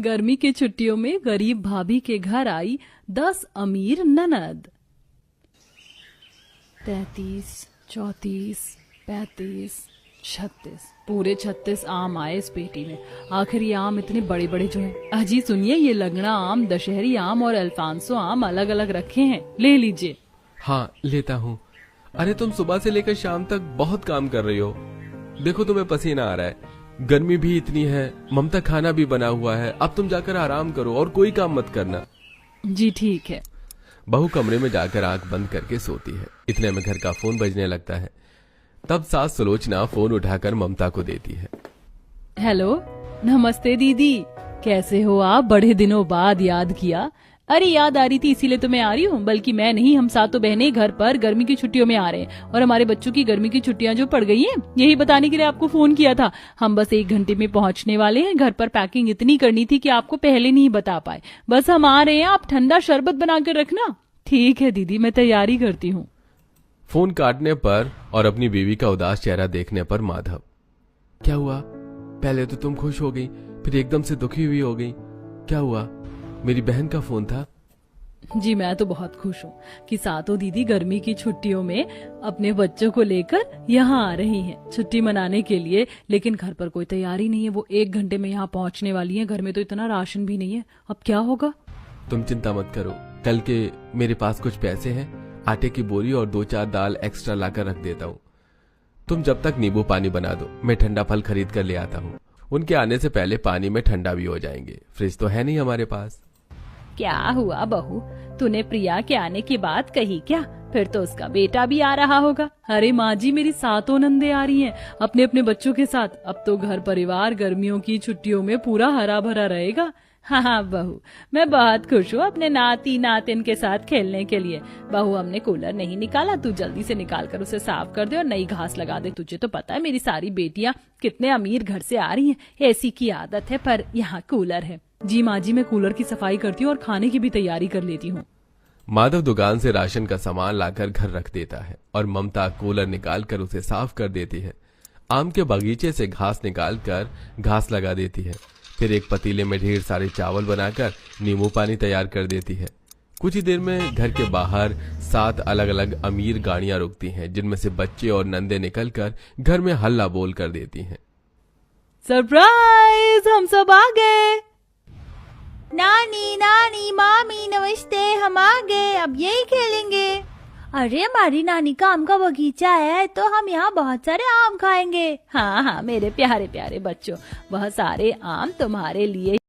गर्मी की छुट्टियों में गरीब भाभी के घर आई 10 अमीर ननद। 33, 34, 35, 36 पूरे 36 आम आए इस पेटी में। आखिर ये आम इतने बड़े बड़े जो हैं। अजी सुनिए, ये लगड़ा आम, दशहरी आम और अल्फांसो आम अलग अलग रखे हैं, ले लीजिए। हाँ लेता हूँ। अरे तुम सुबह से लेकर शाम तक बहुत काम कर रही हो, देखो तुम्हें पसीना आ रहा है, गर्मी भी इतनी है, ममता खाना भी बना हुआ है, अब तुम जाकर आराम करो और कोई काम मत करना। जी ठीक है। बहू कमरे में जाकर आंख बंद करके सोती है। इतने में घर का फोन बजने लगता है। तब सास सुलोचना फोन उठाकर ममता को देती है। हेलो, नमस्ते दीदी, कैसे हो आप? बड़े दिनों बाद याद किया। अरे याद आ रही थी इसीलिए तो मैं आ रही हूँ, बल्कि मैं नहीं, हम सातों बहनें घर पर गर्मी की छुट्टियों में आ रहे हैं और हमारे बच्चों की गर्मी की छुट्टियां जो पड़ गई हैं, यही बताने के लिए आपको फोन किया था। हम बस 1 घंटे में पहुंचने वाले हैं। घर पर पैकिंग इतनी करनी थी कि आपको पहले नहीं बता पाए। बस हम आ रहे हैं, आप ठंडा शरबत बनाकर रखना। ठीक है दीदी, मैं तैयारी करती हूँ। फोन काटने पर और अपनी बीवी का उदास चेहरा देखने पर माधव, क्या हुआ? पहले तो तुम खुश हो गई, फिर एकदम से दुखी हुई हो गई, क्या हुआ? मेरी बहन का फोन था। जी मैं तो बहुत खुश हूँ कि सातों दीदी गर्मी की छुट्टियों में अपने बच्चों को लेकर यहाँ आ रही हैं छुट्टी मनाने के लिए। लेकिन घर पर कोई तैयारी नहीं है, वो 1 घंटे में यहाँ पहुँचने वाली हैं। घर में तो इतना राशन भी नहीं है, अब क्या होगा? तुम चिंता मत करो, कल के मेरे पास कुछ पैसे हैं, आटे की बोरी और 2-4 दाल एक्स्ट्रा लाकर रख देता हूँ। तुम जब तक नींबू पानी बना दो, मैं ठंडा फल खरीद कर ले आता हूँ। उनके आने से पहले पानी में ठंडा भी हो जाएंगे, फ्रिज तो है नहीं हमारे पास। क्या हुआ बहू, तूने प्रिया के आने की बात कही क्या? फिर तो उसका बेटा भी आ रहा होगा। अरे माँ जी, मेरी सातों नंदे आ रही हैं अपने अपने बच्चों के साथ। अब तो घर परिवार गर्मियों की छुट्टियों में पूरा हरा भरा रहेगा। हाँ हाँ बहू, मैं बहुत खुश हूँ अपने नाती नातिन के साथ खेलने के लिए। बहू, हमने कूलर नहीं निकाला, तू जल्दी से निकाल कर उसे साफ कर दे और नई घास लगा दे। तुझे तो पता है मेरी सारी बेटियाँ कितने अमीर घर से आ रही हैं, एसी की आदत है, पर यहाँ कूलर है। जी माँ जी, मैं कूलर की सफाई करती हूँ और खाने की भी तैयारी कर लेती हूँ। माधव दुकान से राशन का सामान लाकर घर रख देता है और ममता कूलर निकाल कर उसे साफ कर देती है। आम के बगीचे से घास निकाल कर घास लगा देती है। फिर एक पतीले में ढेर सारे चावल बनाकर नींबू पानी तैयार कर देती है। कुछ ही देर में घर के बाहर 7 अलग अलग अमीर गाड़ियां रुकती हैं, जिनमें से बच्चे और नंदे निकलकर घर में हल्ला बोल कर देती हैं। सरप्राइज, हम सब आ गए। नानी नानी मामी नमस्ते, हम आ गए, अब यही खेलेंगे। अरे हमारी नानी का आम का बगीचा है तो हम यहाँ बहुत सारे आम खाएंगे। हाँ हाँ मेरे प्यारे प्यारे बच्चों, वह सारे आम तुम्हारे लिए